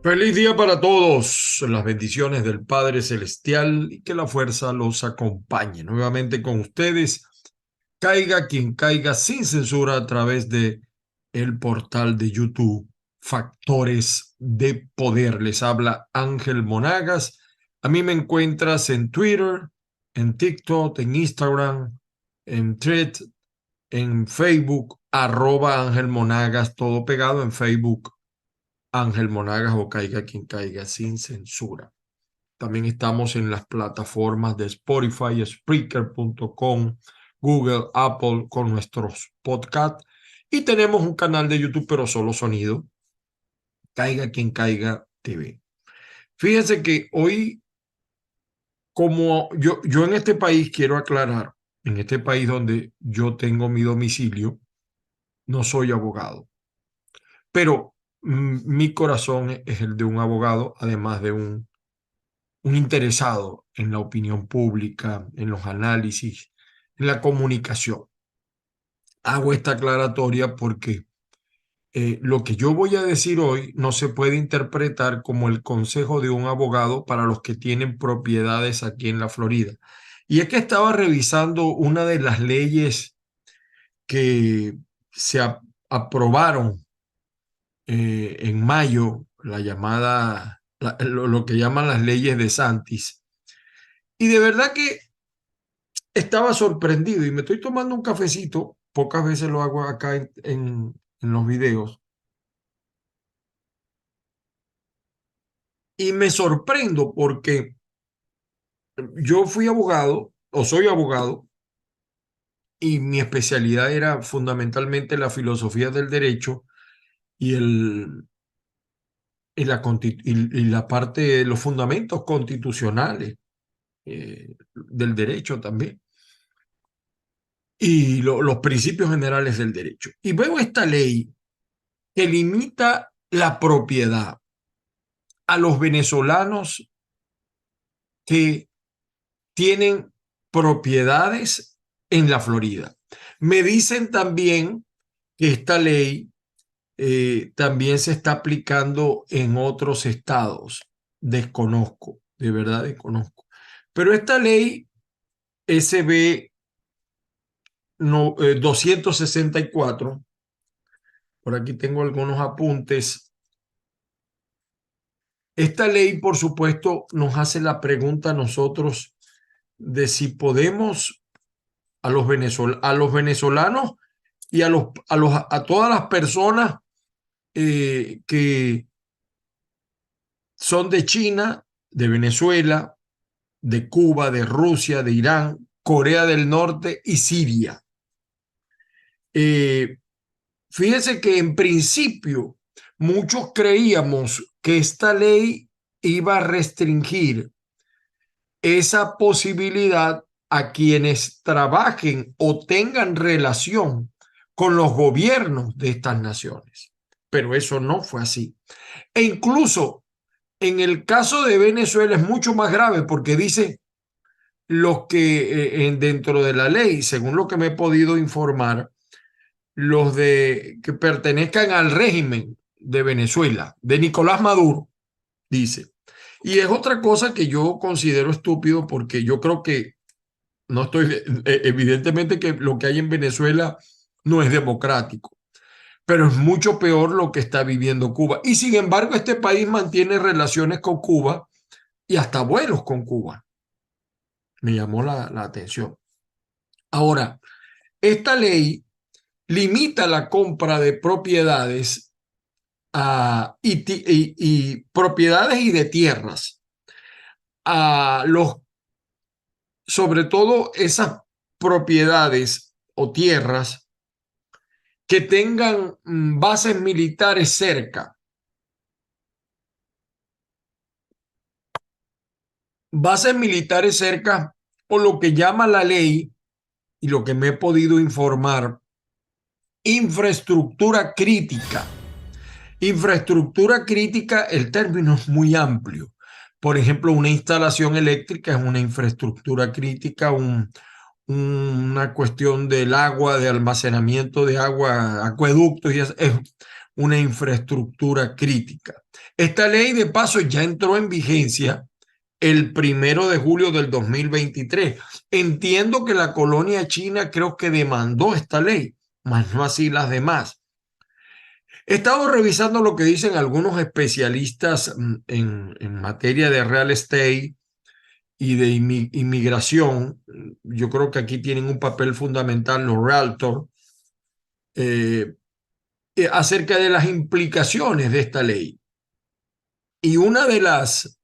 Feliz día para todos. Las bendiciones del Padre Celestial y que la fuerza los acompañe. Nuevamente con ustedes, caiga quien caiga sin censura a través de el portal de YouTube Factores de Poder. Les habla Ángel Monagas. A mí me encuentras en Twitter, en TikTok, en Instagram, en Thread, en Facebook, @Ángel Monagas, todo pegado en Facebook. Ángel Monagas o caiga quien caiga sin censura. También estamos en las plataformas de Spotify, Spreaker.com, Google, Apple con nuestros podcasts y tenemos un canal de YouTube pero solo sonido, Caiga quien caiga TV. Fíjense que hoy, como yo en este país quiero aclarar, en este país donde yo tengo mi domicilio, no soy abogado, pero mi corazón es el de un abogado, además de un interesado en la opinión pública, en los análisis, en la comunicación. Hago esta aclaratoria porque lo que yo voy a decir hoy no se puede interpretar como el consejo de un abogado para los que tienen propiedades aquí en la Florida. Y es que estaba revisando una de las leyes que se aprobaron en mayo, la llamada, lo que llaman las leyes de Santis. Y de verdad que estaba sorprendido y me estoy tomando un cafecito, pocas veces lo hago acá en los videos, y me sorprendo porque yo fui abogado o soy abogado y mi especialidad era fundamentalmente la filosofía del derecho y, y la parte de los fundamentos constitucionales del derecho también y los principios generales del derecho. Y veo esta ley que limita la propiedad a los venezolanos que tienen propiedades en la Florida. Me dicen también que esta ley también se está aplicando en otros estados. Desconozco, de verdad desconozco. Pero esta ley SB 264, por aquí tengo algunos apuntes. Esta ley, por supuesto, nos hace la pregunta a nosotros de si podemos a los venezolanos y a todas las personas que son de China, de Venezuela, de Cuba, de Rusia, de Irán, Corea del Norte y Siria. Fíjense que en principio muchos creíamos que esta ley iba a restringir esa posibilidad a quienes trabajen o tengan relación con los gobiernos de estas naciones. Pero eso no fue así. E incluso en el caso de Venezuela es mucho más grave porque dice los que dentro de la ley, según lo que me he podido informar, los que pertenezcan al régimen de Venezuela, de Nicolás Maduro, dice. Y es otra cosa que yo considero estúpido porque yo creo que no estoy, evidentemente que lo que hay en Venezuela no es democrático, pero es mucho peor lo que está viviendo Cuba. Y sin embargo, este país mantiene relaciones con Cuba y hasta vuelos con Cuba. Me llamó la atención. Ahora, esta ley limita la compra de propiedades y propiedades y de tierras a sobre todo esas propiedades o tierras que tengan bases militares cerca. Bases militares cerca o lo que llama la ley y lo que me he podido informar, infraestructura crítica. Infraestructura crítica, el término es muy amplio, Por ejemplo, una instalación eléctrica es una infraestructura crítica, una cuestión del agua, de almacenamiento de agua, acueductos, y es una infraestructura crítica. Esta ley, de paso, ya entró en vigencia el 1 de julio del 2023. Entiendo que la colonia china creo que demandó esta ley, mas no así las demás. He estado revisando lo que dicen algunos especialistas en materia de real estate y de inmigración. Yo creo que aquí tienen un papel fundamental los realtors, eh, acerca de las implicaciones de esta ley. Y una de las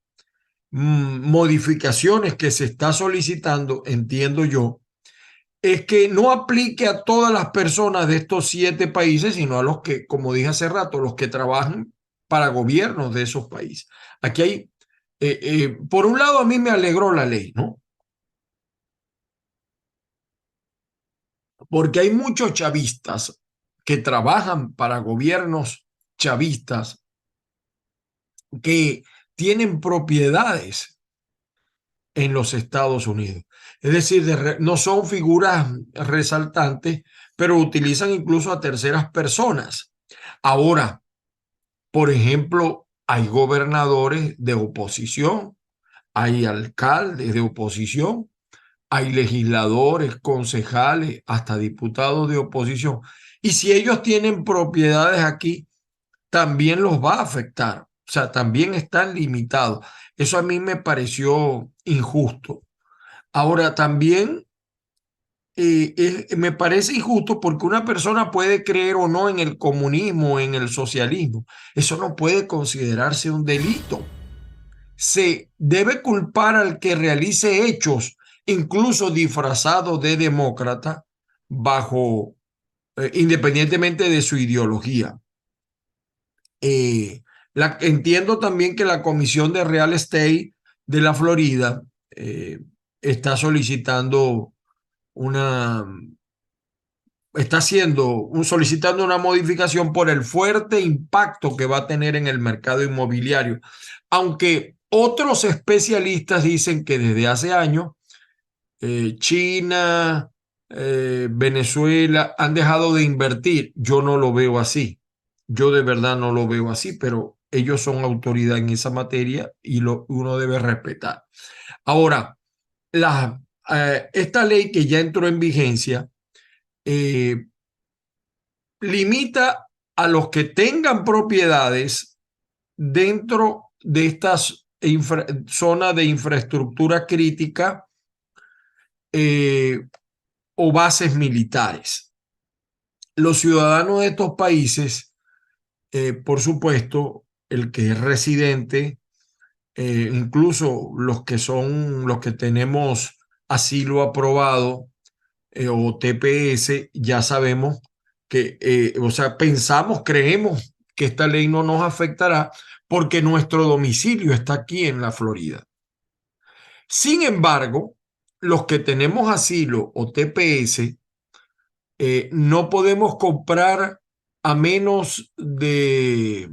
modificaciones que se está solicitando, entiendo yo, es que no aplique a todas las personas de estos 7 países, sino a los que, como dije hace rato, los que trabajan para gobiernos de esos países. Aquí hay, por un lado, a mí me alegró la ley, ¿no? Porque hay muchos chavistas que trabajan para gobiernos chavistas que tienen propiedades en los Estados Unidos. Es decir, no son figuras resaltantes, pero utilizan incluso a terceras personas. Ahora, por ejemplo, hay gobernadores de oposición, hay alcaldes de oposición, hay legisladores, concejales, hasta diputados de oposición. Y si ellos tienen propiedades aquí, también los va a afectar. O sea, también están limitados. Eso a mí me pareció injusto. Ahora, también me parece injusto porque una persona puede creer o no en el comunismo o en el socialismo. Eso no puede considerarse un delito. Se debe culpar al que realice hechos, incluso disfrazado de demócrata, bajo, independientemente de su ideología. Entiendo también que la Comisión de Real Estate de la Florida está solicitando una, solicitando una modificación por el fuerte impacto que va a tener en el mercado inmobiliario. Aunque otros especialistas dicen que desde hace años China, Venezuela han dejado de invertir. Yo no lo veo así. Yo de verdad no lo veo así, pero ellos son autoridad en esa materia y uno debe respetar. Ahora, esta ley que ya entró en vigencia eh, limita a los que tengan propiedades dentro de estas zonas de infraestructura crítica eh, o bases militares. Los ciudadanos de estos países, por supuesto, el que es residente, incluso los que tenemos asilo aprobado o TPS, ya sabemos que, o sea, pensamos, creemos que esta ley no nos afectará porque nuestro domicilio está aquí en la Florida. Sin embargo, los que tenemos asilo o TPS, no podemos comprar a menos de,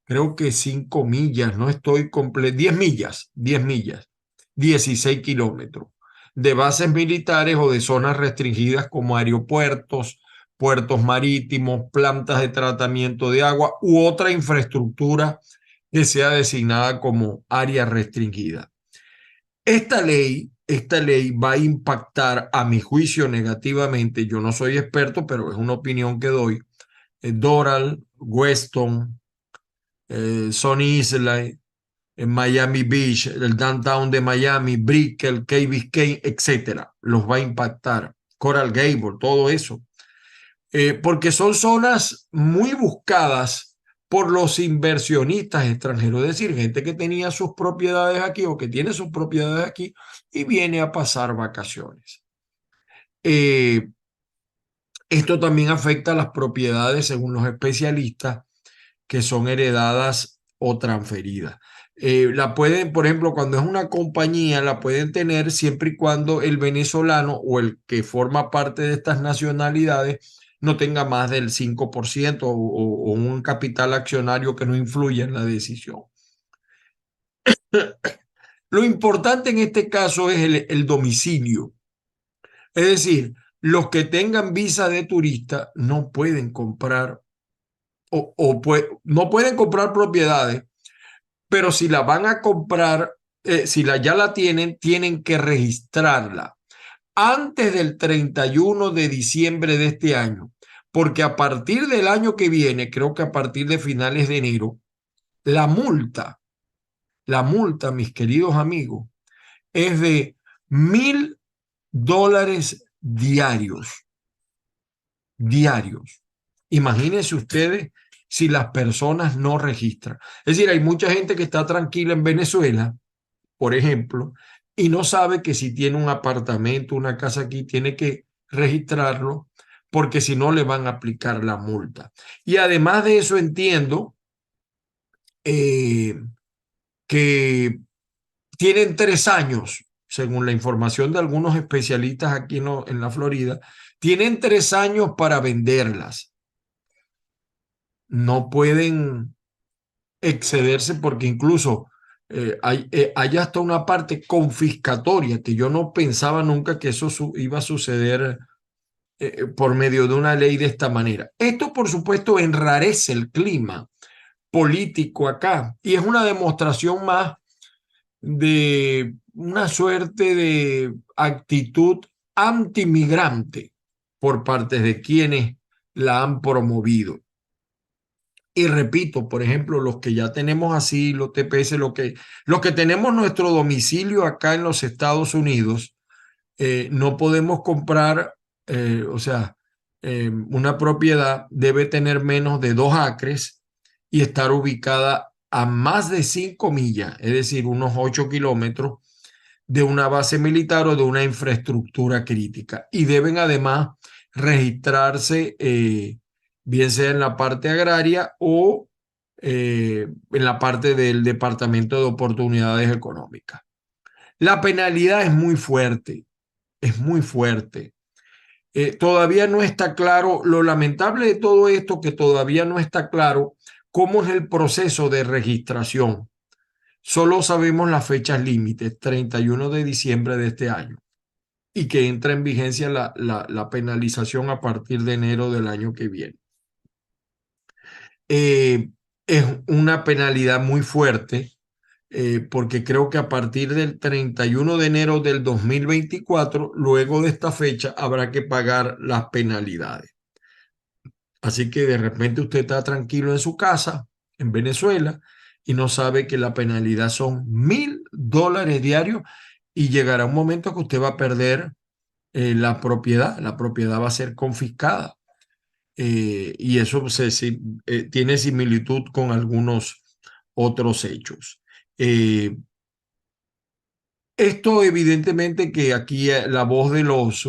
creo que 5 millas, no estoy completo, 10 millas, 16 kilómetros de bases militares o de zonas restringidas como aeropuertos, puertos marítimos, plantas de tratamiento de agua u otra infraestructura que sea designada como área restringida. Esta ley va a impactar, a mi juicio, negativamente. Yo no soy experto, pero es una opinión que doy. Doral, Weston, Sunny Island, en Miami Beach, el downtown de Miami, Brickell, Key Biscayne, etcétera. Los va a impactar. Coral Gable, todo eso. Porque son zonas muy buscadas por los inversionistas extranjeros, es decir, gente que tenía sus propiedades aquí o que tiene sus propiedades aquí y viene a pasar vacaciones. Esto también afecta a las propiedades, según los especialistas, que son heredadas o transferidas. La pueden, por ejemplo, cuando es una compañía, la pueden tener siempre y cuando el venezolano o el que forma parte de estas nacionalidades no tenga más del 5% o un capital accionario que no influya en la decisión. Lo importante en este caso es el domicilio. Es decir, los que tengan visa de turista no pueden comprar no pueden comprar propiedades, pero si la van a comprar, si ya la tienen, tienen que registrarla antes del 31 de diciembre de este año, porque a partir del año que viene, creo que a partir de finales de enero, la multa, mis queridos amigos, es de $1.000 diarios, diarios. Imagínense ustedes si las personas no registran. Es decir, hay mucha gente que está tranquila en Venezuela, por ejemplo, y no sabe que si tiene un apartamento, una casa aquí, tiene que registrarlo, porque si no le van a aplicar la multa. Y además de eso entiendo eh, que tienen 3 años, según la información de algunos especialistas aquí en la Florida, tienen 3 años para venderlas. No pueden excederse porque incluso hay hasta una parte confiscatoria que yo no pensaba nunca que eso iba a suceder por medio de una ley de esta manera. Esto, por supuesto, enrarece el clima político acá y es una demostración más de una suerte de actitud antimigrante por parte de quienes la han promovido. Y repito, por ejemplo, los que ya tenemos asilo, TPS, los que tenemos nuestro domicilio acá en los Estados Unidos, no podemos comprar, o sea, una propiedad debe tener menos de 2 acres y estar ubicada a más de 5 millas, es decir, unos 8 kilómetros de una base militar o de una infraestructura crítica. Y deben además registrarse, bien sea en la parte agraria o en la parte del Departamento de Oportunidades Económicas. La penalidad es muy fuerte, es muy fuerte. Todavía no está claro, lo lamentable de todo esto, que todavía no está claro cómo es el proceso de registración. Solo sabemos las fechas límites, 31 de diciembre de este año, y que entra en vigencia la penalización a partir de enero del año que viene. Es una penalidad muy fuerte, porque creo que a partir del 31 de enero del 2024, luego de esta fecha, habrá que pagar las penalidades. Así que de repente usted está tranquilo en su casa, en Venezuela, y no sabe que la penalidad son $1.000 diarios y llegará un momento que usted va a perder la propiedad. La propiedad va a ser confiscada. Y eso tiene similitud con algunos otros hechos. Esto evidentemente que aquí la voz de los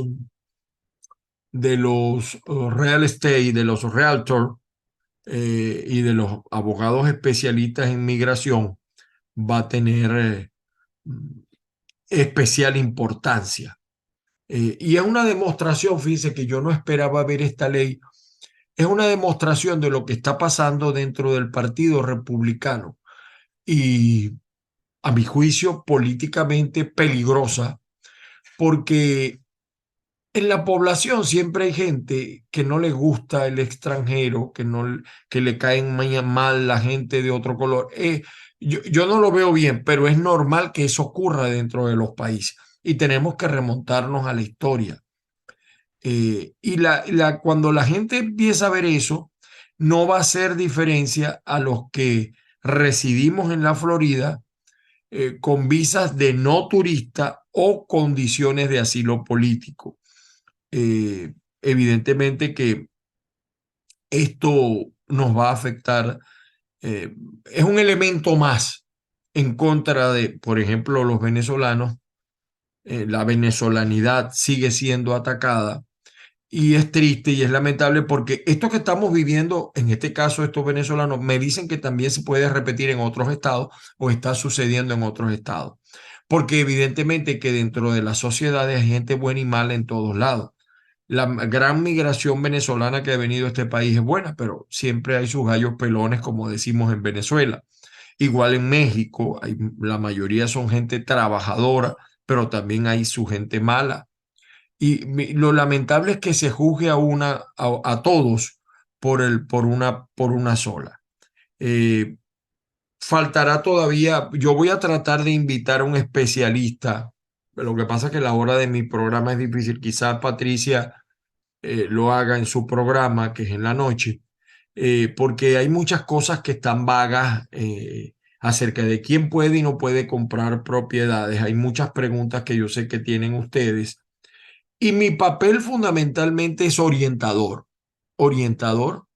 real estate, de los realtors, y de los abogados especialistas en migración va a tener especial importancia. Y es una demostración, fíjense que yo no esperaba ver esta ley, es una demostración de lo que está pasando dentro del Partido Republicano y, a mi juicio, políticamente peligrosa, porque en la población siempre hay gente que no le gusta el extranjero, que le caen mal la gente de otro color. Yo no lo veo bien, pero es normal que eso ocurra dentro de los países y tenemos que remontarnos a la historia. Cuando la gente empieza a ver eso, no va a hacer diferencia a los que residimos en la Florida con visas de no turista o condiciones de asilo político. Evidentemente que esto nos va a afectar, es un elemento más en contra de, por ejemplo, los venezolanos. La venezolanidad sigue siendo atacada y es triste y es lamentable porque esto que estamos viviendo, en este caso estos venezolanos, me dicen que también se puede repetir en otros estados o está sucediendo en otros estados. Porque evidentemente que dentro de las sociedades hay gente buena y mala en todos lados. La gran migración venezolana que ha venido a este país es buena, pero siempre hay sus gallos pelones, como decimos en Venezuela. Igual en México, la mayoría son gente trabajadora, pero también hay su gente mala. Y lo lamentable es que se juzgue a todos por una sola. Eh, Faltará todavía, yo voy a tratar de invitar a un especialista. Lo que pasa es que la hora de mi programa es difícil. Quizás Patricia lo haga en su programa, que es en la noche, porque hay muchas cosas que están vagas acerca de quién puede y no puede comprar propiedades. Hay muchas preguntas que yo sé que tienen ustedes. Y mi papel fundamentalmente es orientador, orientador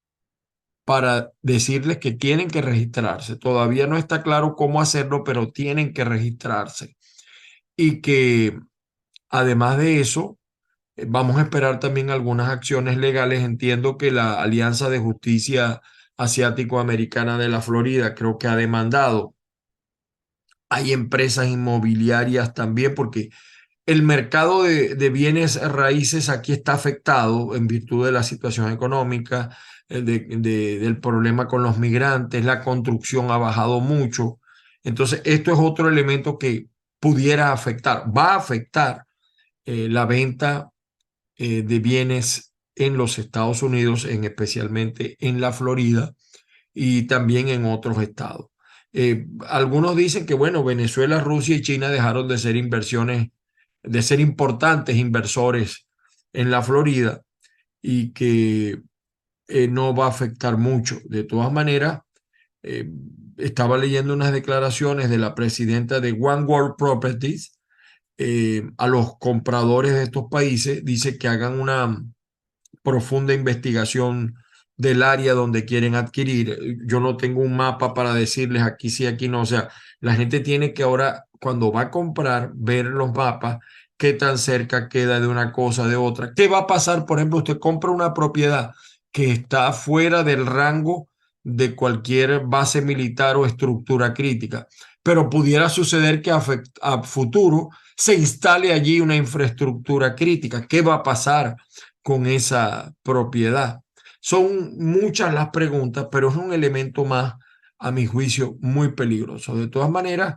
para decirles que tienen que registrarse. Todavía no está claro cómo hacerlo, pero tienen que registrarse. Y que además de eso, vamos a esperar también algunas acciones legales. Entiendo que la Alianza de Justicia Asiático-Americana de la Florida creo que ha demandado. Hay empresas inmobiliarias también, porque el mercado de bienes raíces aquí está afectado en virtud de la situación económica, del problema con los migrantes, la construcción ha bajado mucho. Entonces, esto es otro elemento que pudiera afectar, va a afectar la venta de bienes en los Estados Unidos, especialmente en la Florida y también en otros estados. Algunos dicen que, bueno, Venezuela, Rusia y China dejaron de ser inversiones, de ser importantes inversores en la Florida y que no va a afectar mucho. De todas maneras, eh, estaba leyendo unas declaraciones de la presidenta de One World Properties a los compradores de estos países, dice que hagan una profunda investigación del área donde quieren adquirir. Yo no tengo un mapa para decirles aquí sí, aquí no. O sea, la gente tiene que ahora, cuando va a comprar, ver los mapas, qué tan cerca queda de una cosa, de otra. ¿Qué va a pasar? Por ejemplo, usted compra una propiedad que está fuera del rango de cualquier base militar o estructura crítica, pero pudiera suceder que a futuro se instale allí una infraestructura crítica. ¿Qué va a pasar con esa propiedad? Son muchas las preguntas, pero es un elemento más, a mi juicio, muy peligroso. De todas maneras,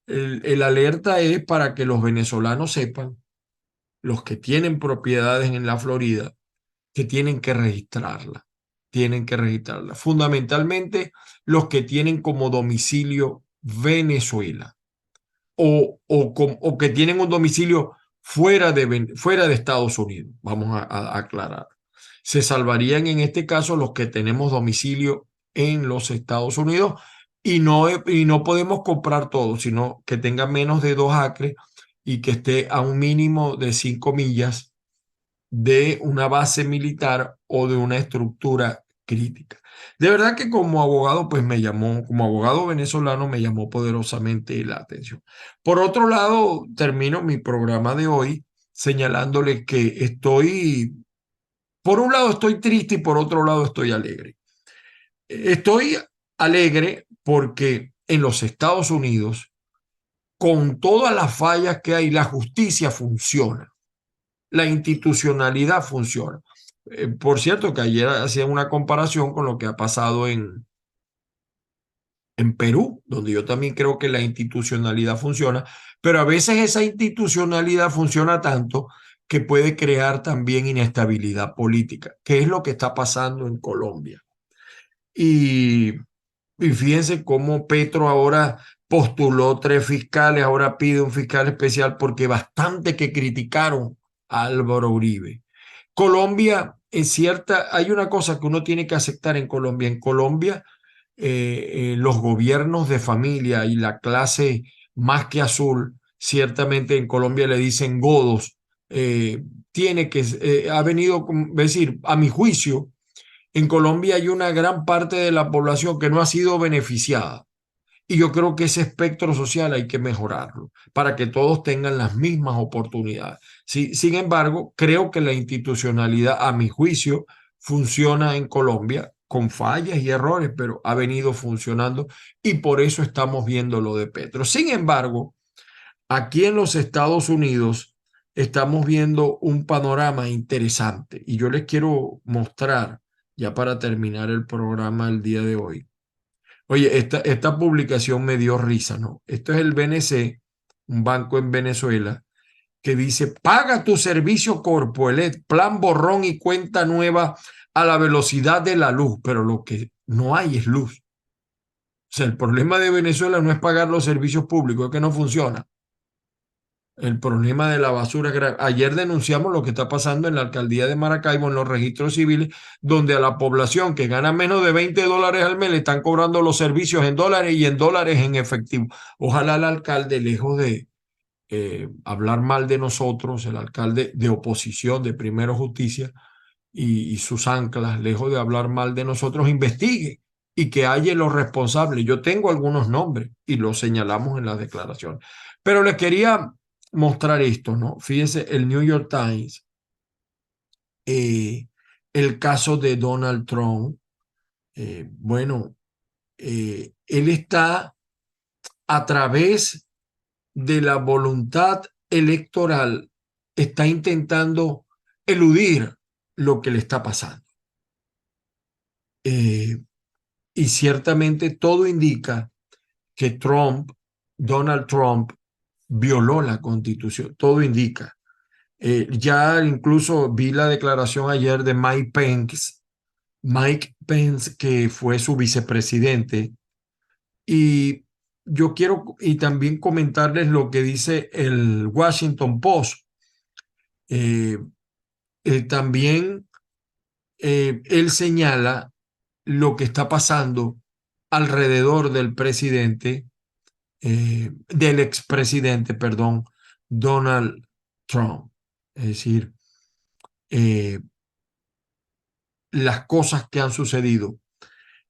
el alerta es para que los venezolanos sepan, los que tienen propiedades en la Florida, que tienen que registrarla. Tienen que registrarla. Fundamentalmente, los que tienen como domicilio Venezuela o que tienen un domicilio fuera de Estados Unidos. Vamos a aclarar. Se salvarían en este caso los que tenemos domicilio en los Estados Unidos y no podemos comprar todo, sino que tenga menos de 2 acres y que esté a un mínimo de 5 millas de una base militar o de una estructura crítica. De verdad que como abogado, pues me llamó, como abogado venezolano, me llamó poderosamente la atención. Por otro lado, termino mi programa de hoy señalándole que por un lado estoy triste y por otro lado estoy alegre. Estoy alegre porque en los Estados Unidos, con todas las fallas que hay, la justicia funciona, la institucionalidad funciona. Por cierto, que ayer hacía una comparación con lo que ha pasado en Perú, donde yo también creo que la institucionalidad funciona, pero a veces esa institucionalidad funciona tanto que puede crear también inestabilidad política, que es lo que está pasando en Colombia. Y, y fíjense cómo Petro ahora postuló 3 fiscales, ahora pide un fiscal especial porque bastante que criticaron a Álvaro Uribe. Colombia, es cierta, hay una cosa que uno tiene que aceptar en Colombia. En Colombia, los gobiernos de familia y la clase más que azul, ciertamente en Colombia le dicen godos, tiene que, ha venido, es decir, a mi juicio, en Colombia hay una gran parte de la población que no ha sido beneficiada. Y yo creo que ese espectro social hay que mejorarlo para que todos tengan las mismas oportunidades. Sí, sin embargo, creo que la institucionalidad, a mi juicio, funciona en Colombia con fallas y errores, pero ha venido funcionando y por eso estamos viendo lo de Petro. Sin embargo, aquí en los Estados Unidos estamos viendo un panorama interesante y yo les quiero mostrar, ya para terminar el programa el día de hoy, Oye, esta publicación me dio risa, ¿no? Esto es el BNC, un banco en Venezuela, que dice, paga tu servicio Corpoelec, plan borrón y cuenta nueva a la velocidad de la luz, pero lo que no hay es luz. O sea, el problema de Venezuela no es pagar los servicios públicos, es que no funciona. El problema de la basura es grave. Ayer denunciamos lo que está pasando en la alcaldía de Maracaibo, en los registros civiles, donde a la población que gana menos de $20 al mes le están cobrando los servicios en dólares y en dólares en efectivo. Ojalá el alcalde, lejos de hablar mal de nosotros, el alcalde de oposición de Primero Justicia y sus anclas, lejos de hablar mal de nosotros, investigue y que haya los responsables. Yo tengo algunos nombres y los señalamos en las declaraciones. Pero les quería mostrar esto, ¿no? Fíjense, el New York Times, el caso de Donald Trump, bueno, él está a través de la voluntad electoral, está intentando eludir lo que le está pasando. Y ciertamente todo indica que Donald Trump, violó la Constitución. Todo indica. Ya incluso vi la declaración ayer de Mike Pence, que fue su vicepresidente. Y yo quiero y también comentarles lo que dice el Washington Post. Eh, también él señala lo que está pasando alrededor del presidente, del expresidente, perdón, Donald Trump. Es decir, eh, las cosas que han sucedido.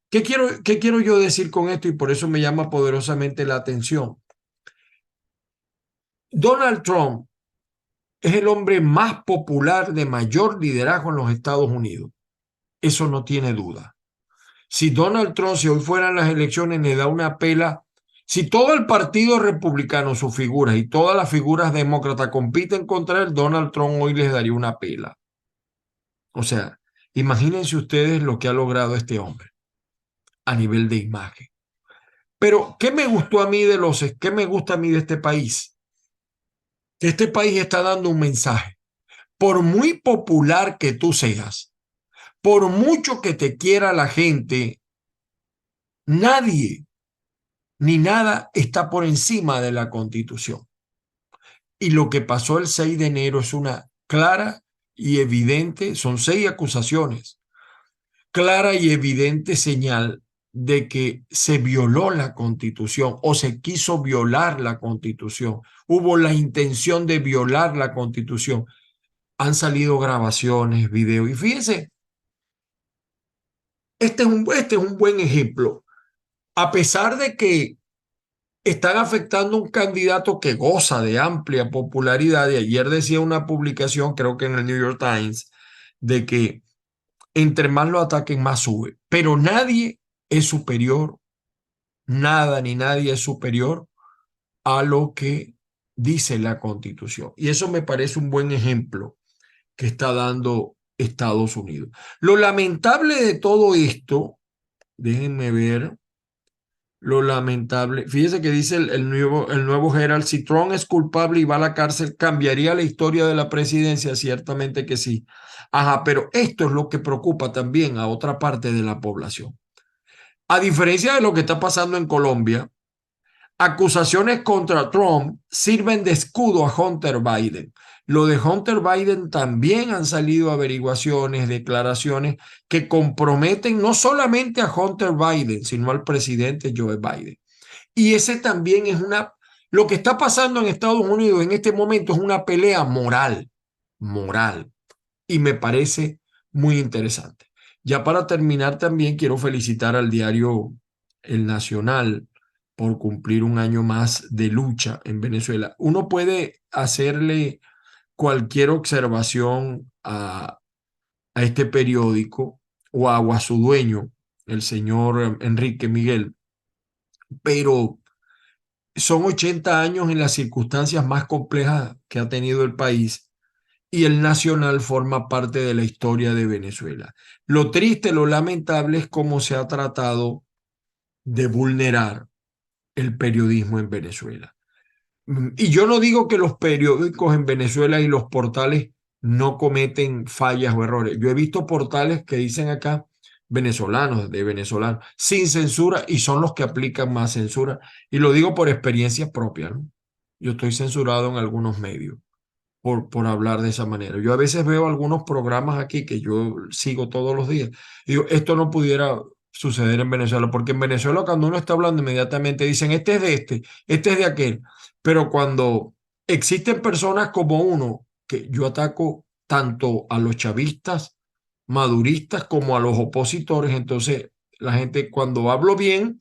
Qué quiero yo decir con esto? Y por eso me llama poderosamente la atención. Donald Trump es el hombre más popular de mayor liderazgo en los Estados Unidos. Eso no tiene duda. Si Donald Trump, si hoy fueran las elecciones, le da una pela, si todo el partido republicano, sus figuras y todas las figuras demócratas compiten contra él, Donald Trump hoy les daría una pela. O sea, imagínense ustedes lo que ha logrado este hombre a nivel de imagen. Pero, ¿qué me gustó a mí qué me gusta a mí de este país? Que este país está dando un mensaje. Por muy popular que tú seas, por mucho que te quiera la gente, nadie ni nada está por encima de la Constitución. Y lo que pasó el 6 de enero es una clara y evidente, son 6 acusaciones, clara y evidente señal de que se violó la Constitución o se quiso violar la Constitución. Hubo la intención de violar la Constitución. Han salido grabaciones, videos. Y fíjense, este es un buen ejemplo. A pesar de que están afectando a un candidato que goza de amplia popularidad, y ayer decía una publicación, creo que en el New York Times, de que entre más lo ataquen, más sube. Pero nadie es superior, nada ni nadie es superior a lo que dice la Constitución. Y eso me parece un buen ejemplo que está dando Estados Unidos. Lo lamentable de todo esto, déjenme ver, lo lamentable, fíjese que dice el nuevo Herald, si Trump es culpable y va a la cárcel, ¿cambiaría la historia de la presidencia? Ciertamente que sí. Ajá, pero esto es lo que preocupa también a otra parte de la población. A diferencia de lo que está pasando en Colombia, acusaciones contra Trump sirven de escudo a Hunter Biden. Lo de Hunter Biden también han salido averiguaciones, declaraciones que comprometen no solamente a Hunter Biden, sino al presidente Joe Biden. Y ese también es lo que está pasando en Estados Unidos en este momento es una pelea moral, y me parece muy interesante. Ya para terminar también quiero felicitar al diario El Nacional por cumplir un año más de lucha en Venezuela. Uno puede hacerle cualquier observación a este periódico o a su dueño, el señor Enrique Miguel, pero son 80 años en las circunstancias más complejas que ha tenido el país y el Nacional forma parte de la historia de Venezuela. Lo triste, lo lamentable es cómo se ha tratado de vulnerar el periodismo en Venezuela. Y yo no digo que los periódicos en Venezuela y los portales no cometen fallas o errores. Yo he visto portales que dicen acá venezolanos, de venezolanos, sin censura y son los que aplican más censura. Y lo digo por experiencia propia, ¿no? Yo estoy censurado en algunos medios por hablar de esa manera. Yo a veces veo algunos programas aquí que yo sigo todos los días. Y digo, esto no pudiera suceder en Venezuela, porque en Venezuela cuando uno está hablando inmediatamente dicen, este es de aquel. Pero cuando existen personas como uno, que yo ataco tanto a los chavistas, maduristas, como a los opositores, entonces la gente cuando hablo bien,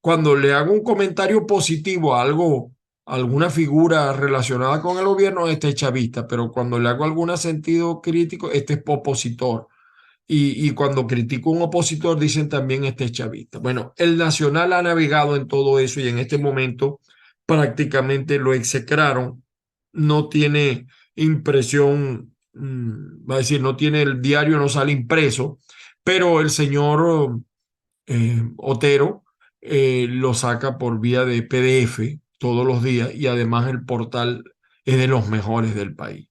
cuando le hago un comentario positivo a algo, alguna figura relacionada con el gobierno, este es chavista, pero cuando le hago algún sentido crítico, este es opositor. Y cuando critico a un opositor, dicen también este es chavista. Bueno, el Nacional ha navegado en todo eso y en este momento prácticamente lo execraron. No tiene impresión, va a decir, no tiene el diario, no sale impreso, pero el señor Otero lo saca por vía de PDF todos los días y además el portal es de los mejores del país.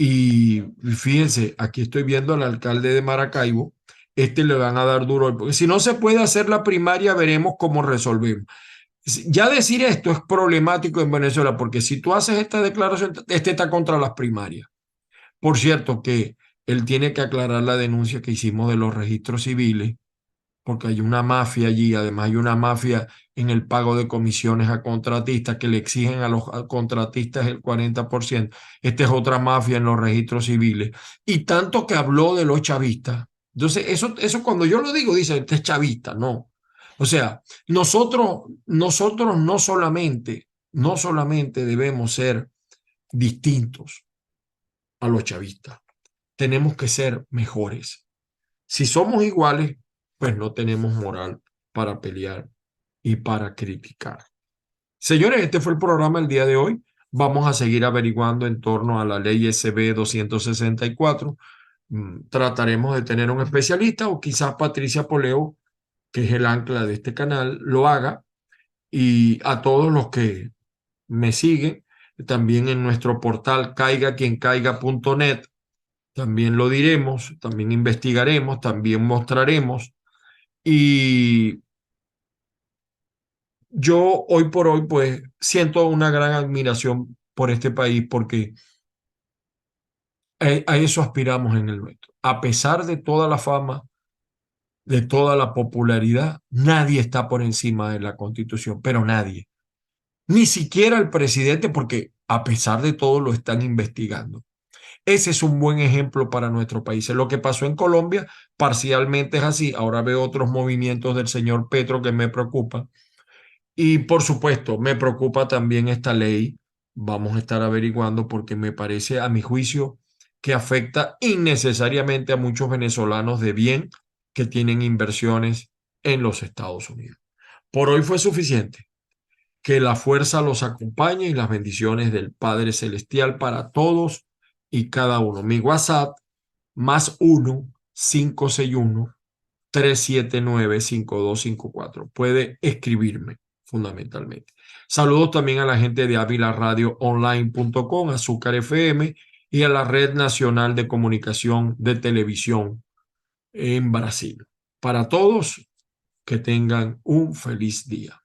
Y fíjense, aquí estoy viendo al alcalde de Maracaibo, este le van a dar duro, porque si no se puede hacer la primaria, veremos cómo resolvemos. Ya decir esto es problemático en Venezuela, porque si tú haces esta declaración, este está contra las primarias. Por cierto, que él tiene que aclarar la denuncia que hicimos de los registros civiles porque hay una mafia allí, además hay una mafia en el pago de comisiones a contratistas que le exigen a los contratistas el 40%. Esta es otra mafia en los registros civiles. Y tanto que habló de los chavistas. Entonces, eso cuando yo lo digo, dice, este es chavista, no. O sea, nosotros no solamente debemos ser distintos a los chavistas, tenemos que ser mejores. Si somos iguales, pues no tenemos moral para pelear y para criticar. Señores, este fue el programa del día de hoy. Vamos a seguir averiguando en torno a la ley SB 264. Trataremos de tener un especialista o quizás Patricia Poleo, que es el ancla de este canal, lo haga. Y a todos los que me siguen, también en nuestro portal caigaquiencaiga.net, también lo diremos, también investigaremos, también mostraremos. Y yo hoy por hoy, pues, siento una gran admiración por este país porque a eso aspiramos en el nuestro. A pesar de toda la fama, de toda la popularidad, nadie está por encima de la Constitución, pero nadie. Ni siquiera el presidente, porque a pesar de todo lo están investigando. Ese es un buen ejemplo para nuestro país. Lo que pasó en Colombia parcialmente es así. Ahora veo otros movimientos del señor Petro que me preocupan. Y por supuesto, me preocupa también esta ley. Vamos a estar averiguando porque me parece, a mi juicio, que afecta innecesariamente a muchos venezolanos de bien que tienen inversiones en los Estados Unidos. Por hoy fue suficiente. Que la fuerza los acompañe y las bendiciones del Padre Celestial para todos y cada uno. Mi WhatsApp, +1 561 379 5254. Puede escribirme fundamentalmente. Saludos también a la gente de avilaradioonline.com, Azúcar FM y a la Red Nacional de Comunicación de Televisión en Brasil. Para todos, que tengan un feliz día.